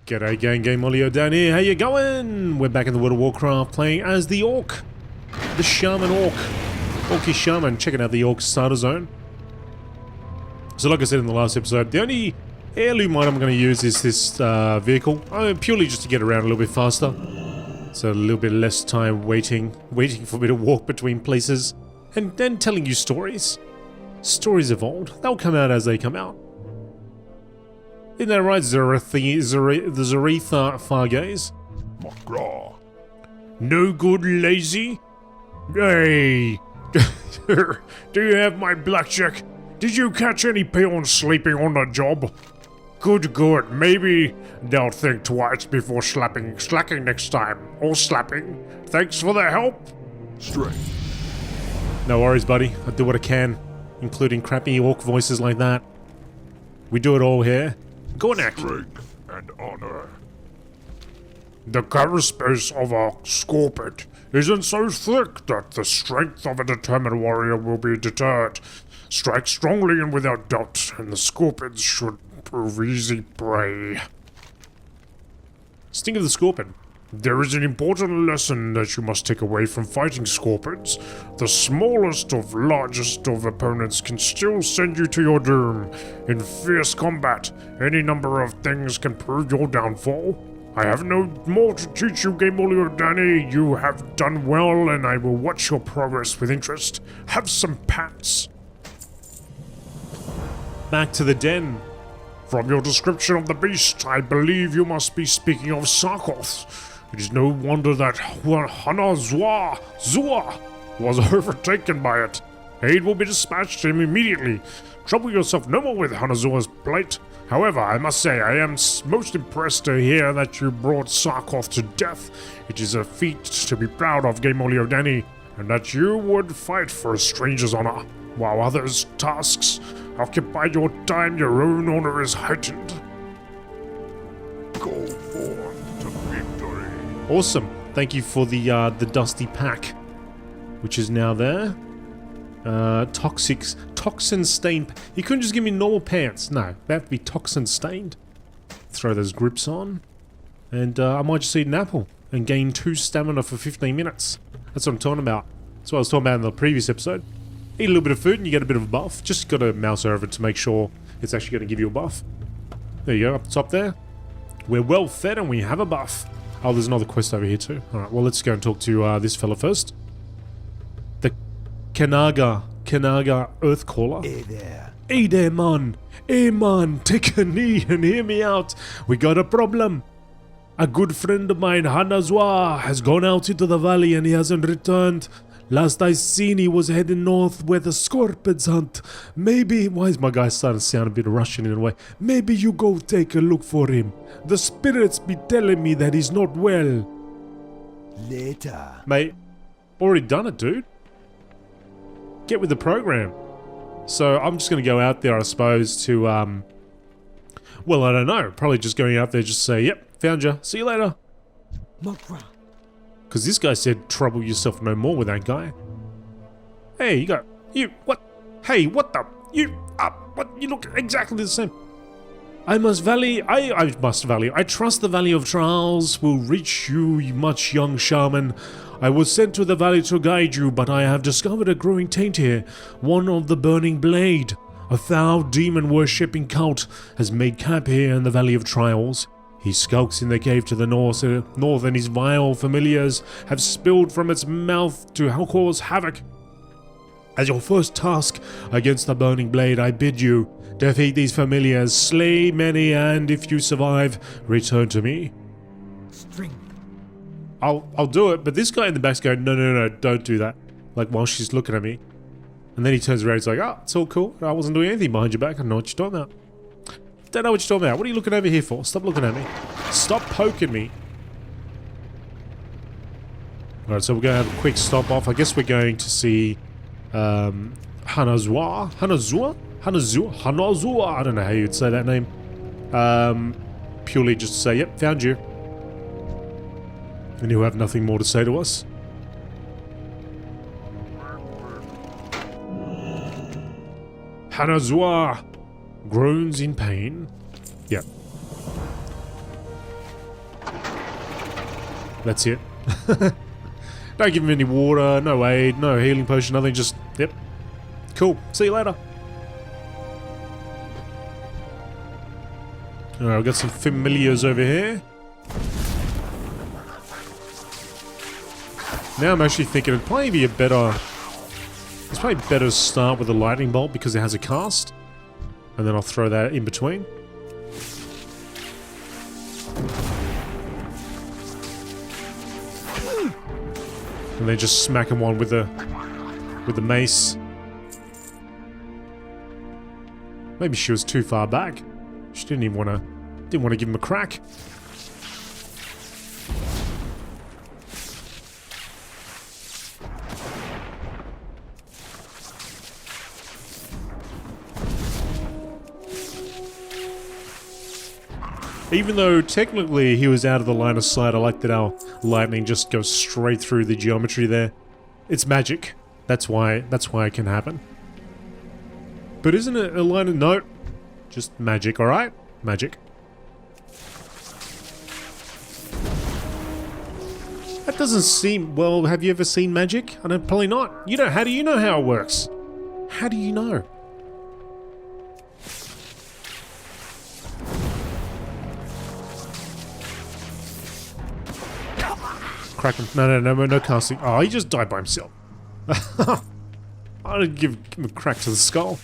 G'day gang, GameolioDan here, how you going? We're back in the World of Warcraft playing as the Orc. The Shaman Orc. Orky Shaman, checking out the Orc starter zone. So like I said in the last episode, the only heirloom item I'm going to use is this vehicle. Purely just to get around a little bit faster. So a little bit less time waiting for me to walk between places. And then telling you stories. Stories of old. They'll come out as they come out. Isn't that right, Zureetha Fargaze? No good, lazy? Hey! Do you have my blackjack? Did you catch any peons sleeping on the job? Good. Maybe they'll think twice before slacking next time. Or slapping. Thanks for the help. Straight. No worries, buddy. I do what I can, including crappy orc voices like that. We do it all here. Go on, act. Strength and honor. The carapace of a scorpion isn't so thick that the strength of a determined warrior will be deterred. Strike strongly and without doubt, and the scorpions should prove easy prey. Sting of the Scorpion. There is an important lesson that you must take away from fighting scorpions. The smallest of largest of opponents can still send you to your doom. In fierce combat, any number of things can prove your downfall. I have no more to teach you, GameolioDan. You have done well, and I will watch your progress with interest. Have some pats. Back to the den. From your description of the beast, I believe you must be speaking of Sarkoth. It is no wonder that Zua was overtaken by it. Aid will be dispatched to him immediately. Trouble yourself no more with Hanazua's plight. However, I must say I am most impressed to hear that you brought Sarkoth to death. It is a feat to be proud of, GameolioDan, and that you would fight for a stranger's honor. While others' tasks occupy your time, your own honor is heightened. Go forth to victory. Awesome. Thank you for the dusty pack, which is now there. Toxin stained. You couldn't just give me normal pants. No, they have to be toxin stained. Throw those grips on, and I might just eat an apple and gain 2 stamina for 15 minutes. That's what I'm talking about. That's what I was talking about in the previous episode. Eat a little bit of food and you get a bit of a buff. Just got to mouse over it to make sure it's actually going to give you a buff. There you go, up the top there. We're well fed and we have a buff. Oh, there's another quest over here too. Alright, well let's go and talk to this fella first. The Kanaga Earthcaller. Hey there. Hey there, man. Hey man, take a knee and hear me out. We got a problem. A good friend of mine, Hanazwa, has gone out into the valley and he hasn't returned. Last I seen, he was heading north where the scorpions hunt. Maybe, why is my guy starting to sound a bit Russian in a way? Maybe you go take a look for him. The spirits be telling me that he's not well. Later. Mate, already done it, dude. Get with the program. So I'm just going to go out there, I suppose, to, well, I don't know. Probably just going out there just to say, yep, found you. See you later. Makra. Because this guy said, trouble yourself no more with that guy. Hey, what? Hey, what the? What? You look exactly the same. I trust the Valley of Trials will reach you, much young shaman. I was sent to the valley to guide you, but I have discovered a growing taint here, one of the Burning Blade. A foul demon-worshipping cult has made camp here in the Valley of Trials. He skulks in the cave to the north and his vile familiars have spilled from its mouth to cause havoc. As your first task against the Burning Blade, I bid you defeat these familiars, slay many, and if you survive, return to me. Strength. I'll do it, but this guy in the back's going, no, don't do that. Like, while she's looking at me. And then he turns around, he's like, oh, it's all cool. I wasn't doing anything behind your back. I don't know what you're talking about. Don't know what you're talking about. What are you looking over here for? Stop looking at me. Stop poking me. Alright, so we're going to have a quick stop off. I guess we're going to see Hanazua? I don't know how you'd say that name. Purely just to say, yep, found you. And you have nothing more to say to us. Hanazua groans in pain. Yep. That's it. Don't give him any water, no aid, no healing potion, nothing, just, yep. Cool, see you later. Alright, I've got some familiars over here. Now I'm actually thinking it'd probably be a better... It's probably better to start with a lightning bolt because it has a cast. And then I'll throw that in between. And then just smack him one with the mace. Maybe she was too far back. She didn't even want to give him a crack. Even though technically he was out of the line of sight, I like that our lightning just goes straight through the geometry there. It's magic. That's why it can happen. But isn't it a line of note? Just magic, alright? Magic. That doesn't seem... Well, have you ever seen magic? I don't... Probably not. You don't... How do you know how it works? How do you know? Crack him. No casting. Oh, he just died by himself. I didn't give him a crack to the skull.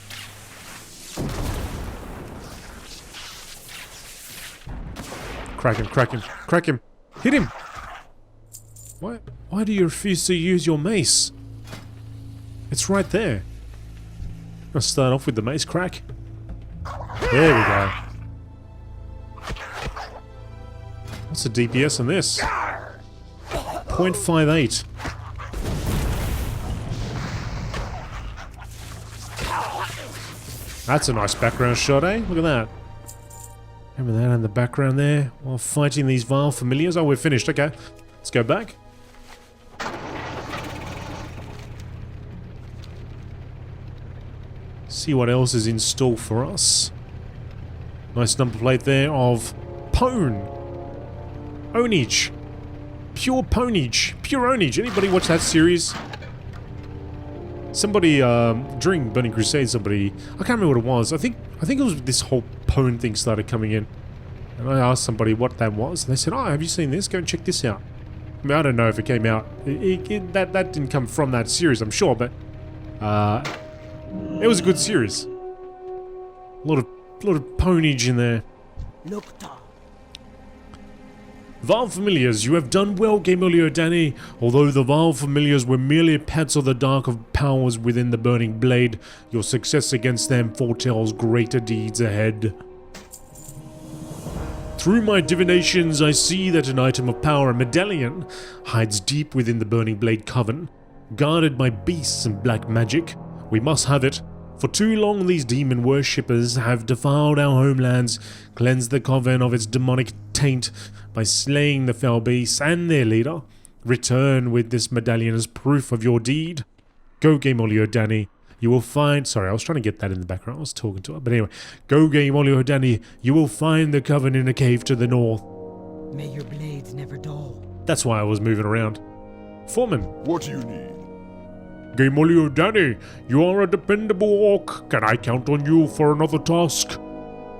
Crack him, crack him, crack him. Hit him! Why do you refuse to use your mace? It's right there. I'll start off with the mace crack. There we go. What's the DPS on this? 0.58. That's a nice background shot, eh? Look at that. Remember that in the background there? While fighting these vile familiars. Oh, we're finished. Okay. Let's go back. See what else is in store for us. Nice number plate there of Pwn. Onage. Pure Ponage. Pure Onage. Anybody watch that series? Somebody, during Burning Crusade, somebody... I can't remember what it was. I think it was this whole Pwn thing started coming in. And I asked somebody what that was. And they said, oh, have you seen this? Go and check this out. I mean, I don't know if it came out... that didn't come from that series, I'm sure, but... it was a good series. A lot of Ponage in there. Vile Familiars, you have done well, GameolioDan. Although the Vile Familiars were merely pets of the dark of powers within the Burning Blade, your success against them foretells greater deeds ahead. Through my divinations, I see that an item of power, a medallion, hides deep within the Burning Blade Coven, guarded by beasts and black magic. We must have it. For too long these demon worshippers have defiled our homelands, cleansed the coven of its demonic taint by slaying the fell beasts and their leader. Return with this medallion as proof of your deed. Go, GameolioDan. You will find... Sorry, I was trying to get that in the background. I was talking to her. But anyway. Go, GameolioDan. You will find the coven in a cave to the north. May your blades never dull. That's why I was moving around. Foreman. What do you need? GameolioDan, you are a dependable orc. Can I count on you for another task?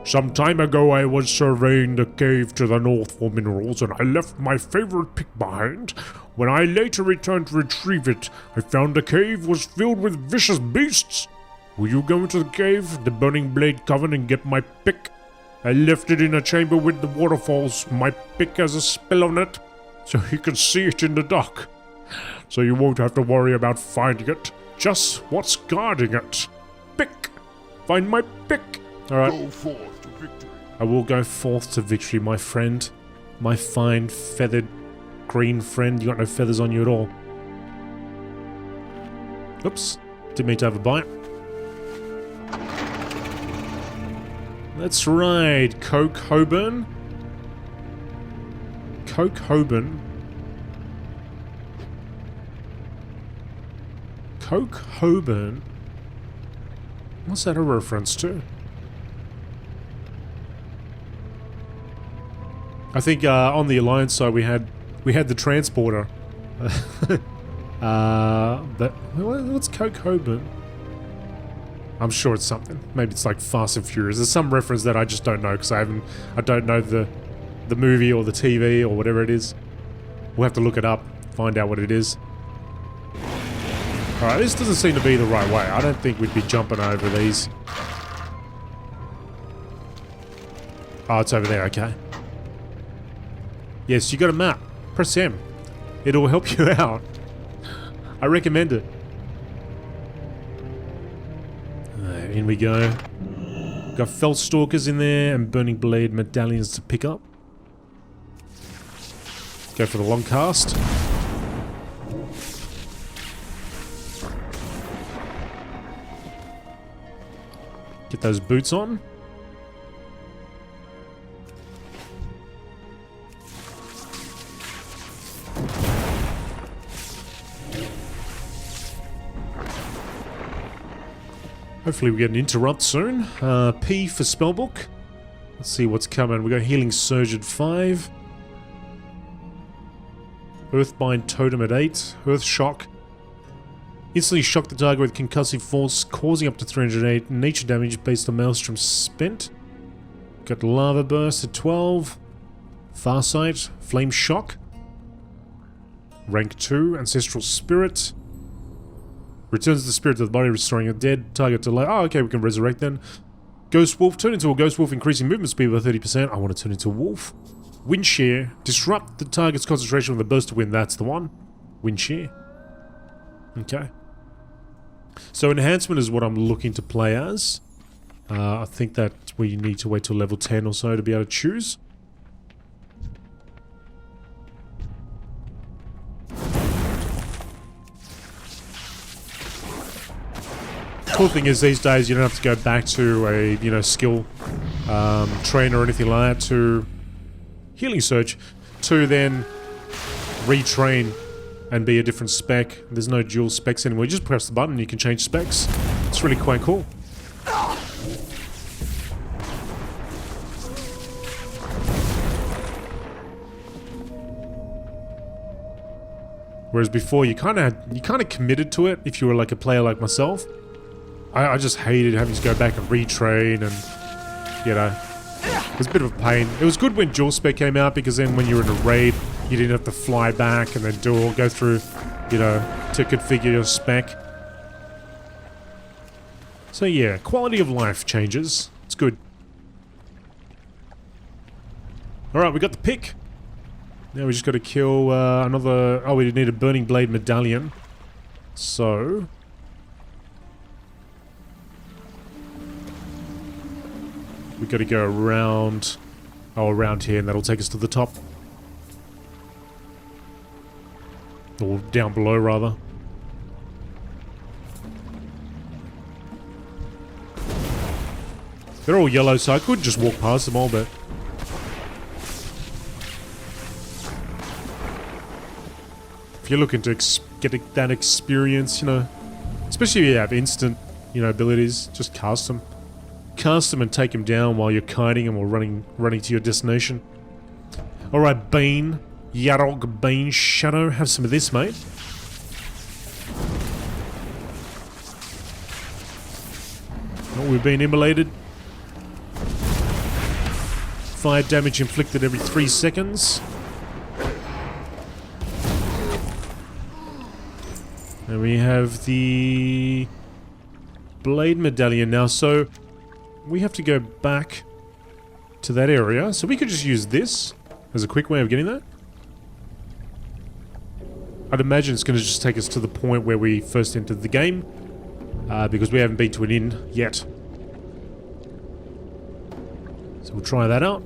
Some time ago I was surveying the cave to the north for minerals and I left my favorite pick behind. When I later returned to retrieve it, I found the cave was filled with vicious beasts. Will you go into the cave, the Burning Blade Coven, and get my pick? I left it in a chamber with the waterfalls. My pick has a spell on it, so you can see it in the dark. So you won't have to worry about finding it. Just what's guarding it. Pick! Find my pick! Alright. Go forth to victory. I will go forth to victory, my friend. My fine, feathered, green friend. You got no feathers on you at all. Oops. Didn't mean to have a bite. Let's ride Coke Hoburn. Coke Hoburn. Coke Hoburn? What's that a reference to? I think on the Alliance side we had We had the transporter. What's Coke I'm sure it's something. Maybe it's like Fast and Furious. There's some reference that I just don't know because I don't know the movie or the TV or whatever it is. We'll have to look it up, find out what it is. Alright, this doesn't seem to be the right way. I don't think we'd be jumping over these. Oh, it's over there, okay. Yes, you got a map. Press M. It'll help you out. I recommend it. In we go. Got Felt Stalkers in there and Burning Blade medallions to pick up. Go for the long cast. Get those boots on. Hopefully we get an interrupt soon. P for spellbook. Let's see what's coming. We got Healing Surge at 5. Earthbind Totem at 8. Earth Shock. Instantly shock the target with concussive force, causing up to 308 nature damage based on Maelstrom spent. Got Lava Burst at 12. Farsight. Flame Shock. Rank 2. Ancestral Spirit. Returns the spirit of the body, restoring a dead target to life. Oh, okay, we can resurrect then. Ghost Wolf. Turn into a Ghost Wolf, increasing movement speed by 30%. I want to turn into a wolf. Wind Shear. Disrupt the target's concentration with a burst of wind. That's the one. Wind Shear. Okay. So enhancement is what I'm looking to play as. I think that we need to wait till level 10 or so to be able to choose. Cool thing is these days you don't have to go back to a skill trainer or anything like that to Healing Surge to then retrain and be a different spec. There's no dual specs anymore. You just press the button and you can change specs. It's really quite cool. Whereas before you kind of committed to it if you were like a player like myself. I just hated having to go back and retrain and, you know, it was a bit of a pain. It was good when dual spec came out because then when you were in a raid, you didn't have to fly back and then go through, you know, to configure your spec. So yeah, quality of life changes. It's good. Alright, we got the pick. Now we just got to kill another... Oh, we need a Burning Blade medallion. So... we got to go around... Oh, around here, and that'll take us to the top. Or down below, rather. They're all yellow, so I could just walk past them all, but... if you're looking to get that experience, you know... especially if you have instant, you know, abilities, just cast them. Cast them and take them down while you're kiting them or running to your destination. Alright, Bane. Yarok Bane Shadow. Have some of this, mate. Oh, we've been immolated. Fire damage inflicted every 3 seconds. And we have the Blade Medallion now, so we have to go back to that area. So we could just use this as a quick way of getting there. I'd imagine it's going to just take us to the point where we first entered the game, because we haven't been to an inn yet. So we'll try that out.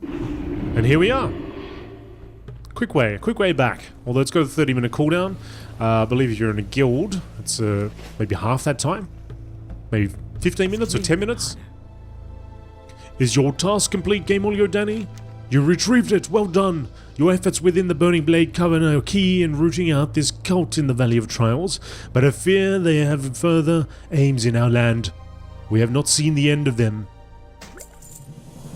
And here we are. Quick way back. Although it's got a 30-minute cooldown. I believe if you're in a guild, it's maybe half that time. Maybe 15 minutes or 10 minutes. Is your task complete, GameolioDan? You retrieved it, well done. Your efforts within the Burning Blade Coven are key in rooting out this cult in the Valley of Trials, but I fear they have further aims in our land. We have not seen the end of them.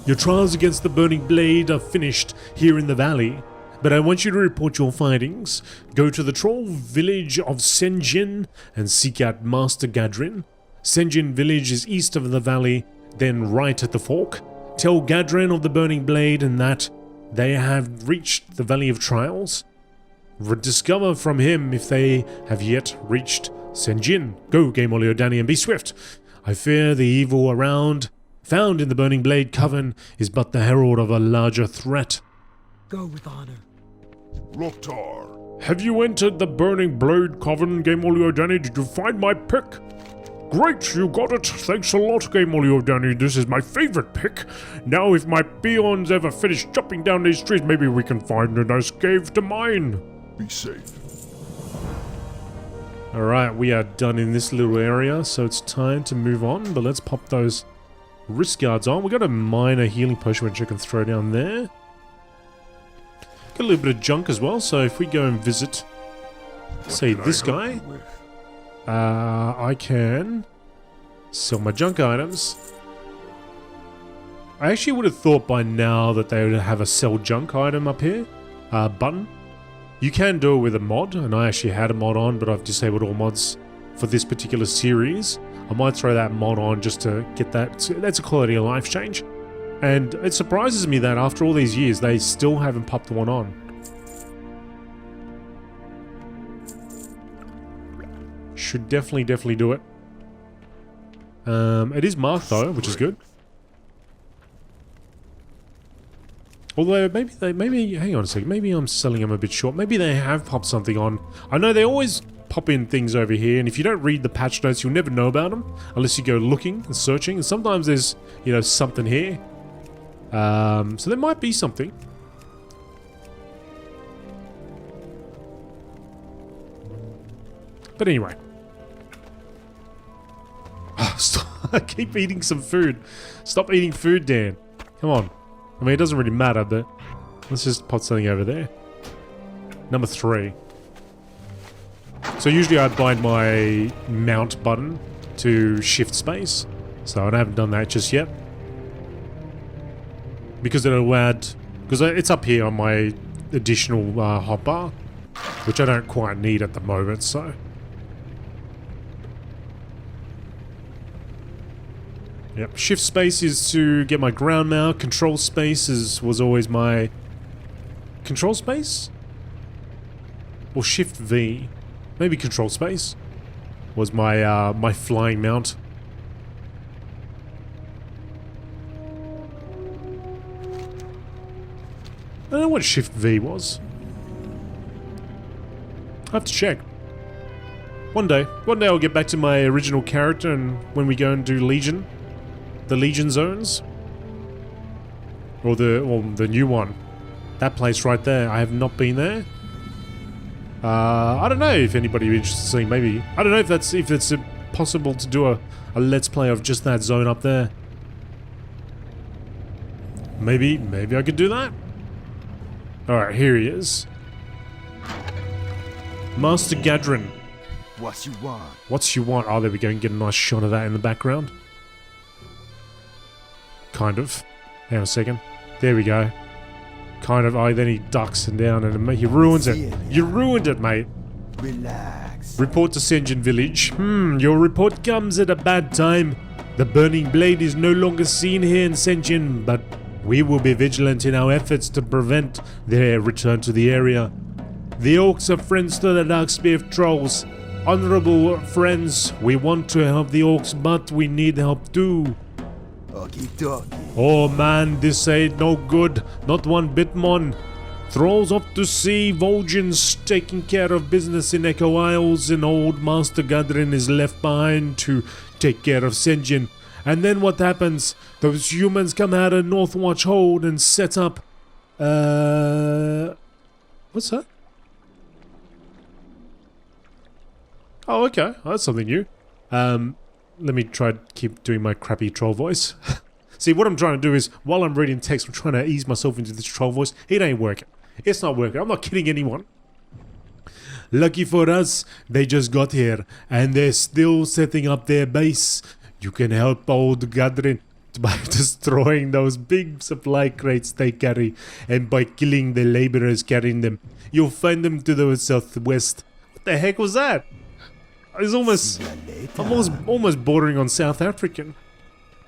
Your trials against the Burning Blade are finished here in the valley, But I want you to report your findings. Go to the troll village of Senjin and seek out Master Gadrin. Senjin village is east of the valley, then right at the fork. Tell Gadrin of the Burning Blade and that they have reached the Valley of Trials. Discover from him if they have yet reached Senjin. Go, GameolioDan, and be swift. I fear the evil found in the Burning Blade Coven is but the herald of a larger threat. Go with honor. Loktar. Have you entered the Burning Blade Coven, GameolioDan? Did you find my pick? Great, you got it. Thanks a lot, GameolioDan. This is my favorite pick. Now, if my peons ever finish chopping down these trees, maybe we can find a nice cave to mine. Be safe. Alright, we are done in this little area, so it's time to move on. But let's pop those wrist guards on. We got a minor healing potion which I can throw down there. Got a little bit of junk as well, so if we go and visit, say, this guy, I can sell my junk items. I actually would have thought by now that they would have a sell junk item up here button. You can do it with a mod, and I actually had a mod on, but I've disabled all mods for this particular series. I might throw that mod on just to get that. That's a quality of life change. And it surprises me that after all these years, they still haven't popped one on. Should definitely do it. It is marked though, which is good. Although maybe hang on a second, maybe I'm selling them a bit short. Maybe they have popped something on. I know they always pop in things over here, and if you don't read the patch notes, you'll never know about them unless you go looking and searching. And sometimes there's, you know, something here. So there might be something. But anyway. I keep eating some food. Stop eating food, Dan. Come on. I mean, it doesn't really matter, but let's just put something over there. Number 3. So usually I bind my mount button to shift space. So I haven't done that just yet. Because it'll add... Because it's up here on my additional hotbar, which I don't quite need at the moment, so... Yep, shift space is to get my ground mount. Control space was always my... Control space? Or shift V? Maybe control space was my my flying mount. I don't know what shift V was. I have to check. One day I'll get back to my original character, and when we go and do Legion. The Legion zones, or the new one, that place right there. I have not been there. I don't know if anybody is interested in seeing. Maybe I don't know if it's possible to do a let's play of just that zone up there. Maybe I could do that. All right, here he is, Master Gadrin. What you want? What's you want? Oh, there we go. And get a nice shot of that in the background. Kind of. Hang on a second. There we go. Kind of. Oh, then he ducks and down and he ruins it. You ruined it, mate. Relax. Report to Senjin village. Your report comes at a bad time. The Burning Blade is no longer seen here in Senjin, but we will be vigilant in our efforts to prevent their return to the area. The Orcs are friends to the Darkspear trolls. Honorable friends, we want to help the Orcs, but we need help too. Oh man, this ain't no good. Not one bit, mon. Thralls off to sea, Vol'jin's taking care of business in Echo Isles, and old Master Gadrin is left behind to take care of Senjin. And then what happens? Those humans come out of Northwatch Hold and set up... What's that? Oh, okay. Oh, that's something new. Let me try to keep doing my crappy troll voice. See, what I'm trying to do is, while I'm reading text, I'm trying to ease myself into this troll voice. It ain't working. It's not working. I'm not kidding anyone. Lucky for us, they just got here, and they're still setting up their base. You can help old Gadrin. by destroying those big supply crates they carry and by killing the laborers carrying them. You'll find them to the southwest. What the heck was that? It's almost... I'm almost bordering on South African.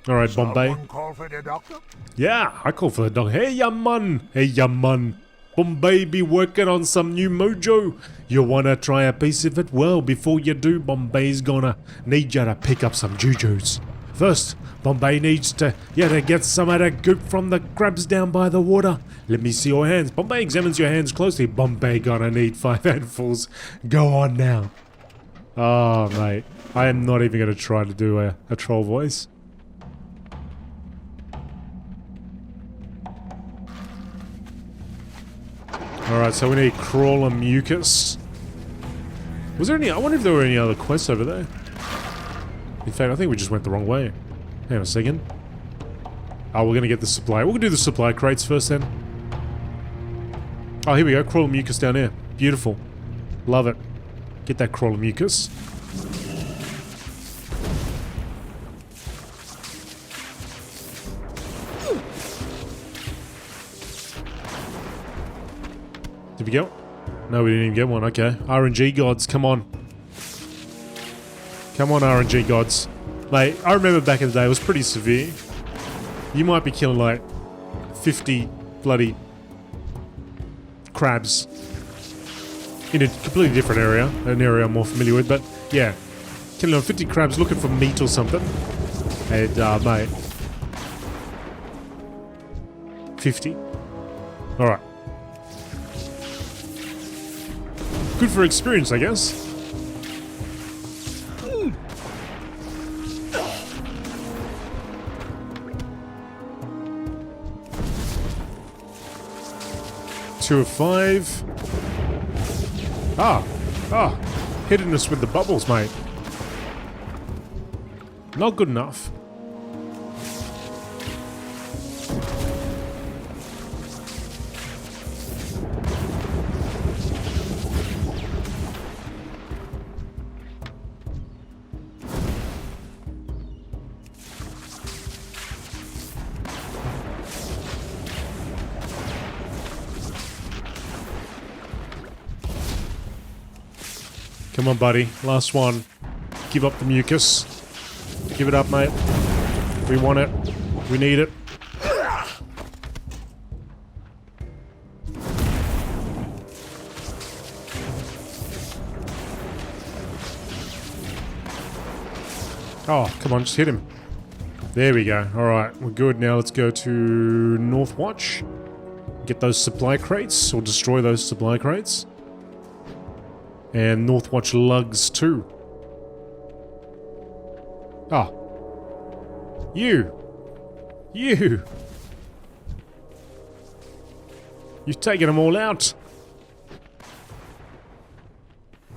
Alright, Bombay. Someone call for the doctor? Yeah, I call for the dog. Hey, ya man. Hey, ya man. Bombay be working on some new mojo. You wanna try a piece of it? Well, before you do, Bombay's gonna need you to pick up some jujus. First, Bombay needs to get some of that goop from the crabs down by the water. Let me see your hands. Bombay examines your hands closely. Bombay gonna need 5 handfuls. Go on now. Oh, mate. I am not even gonna try to do a troll voice. Alright, so we need crawler mucus. Was there any... I wonder if there were any other quests over there. In fact, I think we just went the wrong way. Hang on a second. Oh, we're gonna get the supply. We'll do the supply crates first then. Oh, here we go. Crawler mucus down here. Beautiful. Love it. Get that crawler mucus. Did we go? No, we didn't even get one. Okay. RNG gods, come on. Come on, RNG gods. Like, I remember back in the day, it was pretty severe. You might be killing like 50 bloody crabs in a completely different area, an area I'm more familiar with, but yeah. Killing 50 crabs looking for meat or something. And, mate. 50. Alright. Good for experience, I guess. Two of 5. Hitting us with the bubbles, mate. Not good enough. Come on, buddy. Last one. Give up the mucus. Give it up, mate. We want it. We need it. Oh, come on, just hit him. There we go. Alright, we're good. Now let's go to Northwatch. Get those supply crates, or destroy those supply crates. And Northwatch lugs too. Ah. You! You've taken them all out.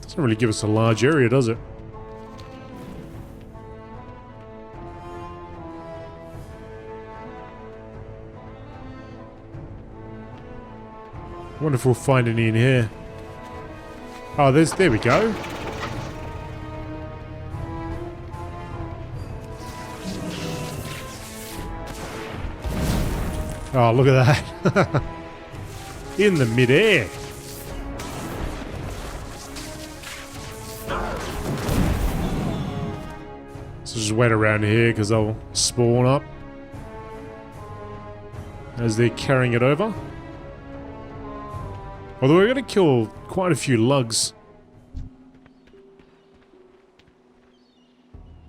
Doesn't really give us a large area, does it? I wonder if we'll find any in here. Oh, there we go. Oh, look at that. In the mid-air. So just wait around here because they'll spawn up as they're carrying it over. Although we're going to kill quite a few lugs.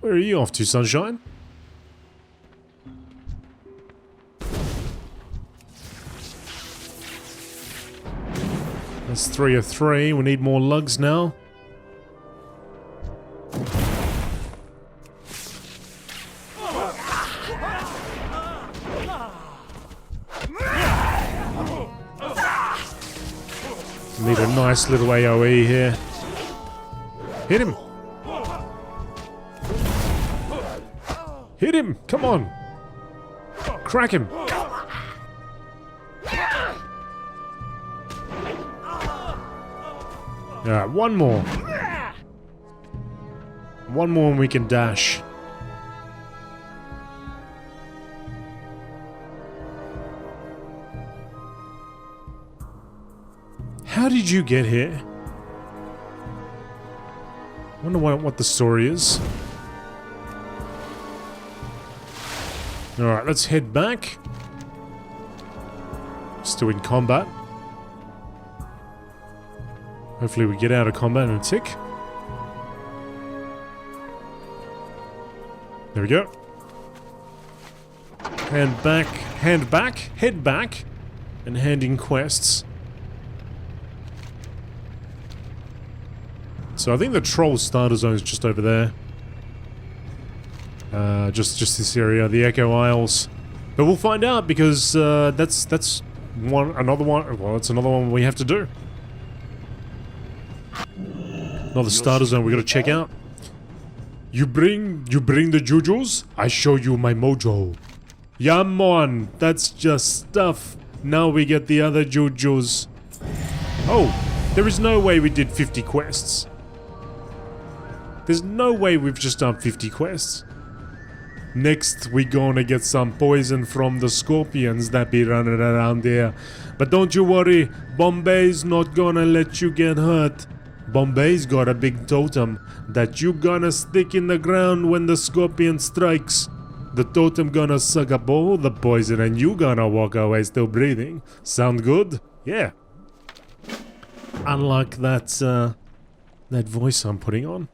Where are you off to, Sunshine? That's 3 of 3. We need more lugs now. Need a nice little AoE here. Hit him! Hit him! Come on! Crack him! Alright, one more. One more and we can dash. How did you get here? I wonder what the story is. Alright, let's head back. Still in combat. Hopefully we get out of combat in a tick. There we go. Head back, and hand in quests. So I think the troll starter zone is just over there. Just this area, the Echo Isles. But we'll find out because that's another one. Well, it's another one we have to do. Another starter zone we got to check out. You bring the jujus, I show you my mojo. Yeah, man, that's just stuff. Now we get the other jujus. Oh, there is no way we did 50 quests. There's no way we've just done 50 quests. Next, we gonna get some poison from the scorpions that be running around here. But don't you worry, Bombay's not gonna let you get hurt. Bombay's got a big totem that you gonna stick in the ground when the scorpion strikes. The totem gonna suck up all the poison and you gonna walk away still breathing. Sound good? Yeah. Unlike that voice I'm putting on.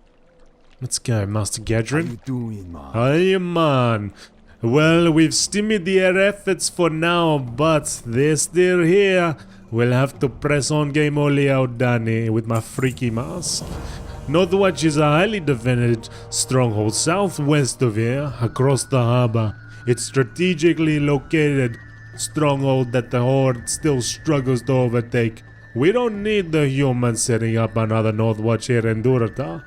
Let's go, Master Gadrin. How you doing, man? Hey, man. Well, we've stymied their efforts for now, but they're still here. We'll have to press on GameolioDan with my freaky mask. Northwatch is a highly defended stronghold southwest of here, across the harbor. It's strategically located stronghold that the Horde still struggles to overtake. We don't need the humans setting up another Northwatch here in Zureetha.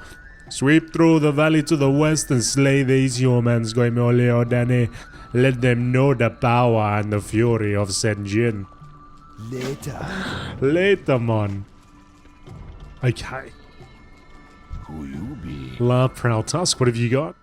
Sweep through the valley to the west and slay these humans, GameolioDan. Let them know the power and the fury of Senjin. Later, man. Okay. Who you be? La Prowl Tusk, what have you got?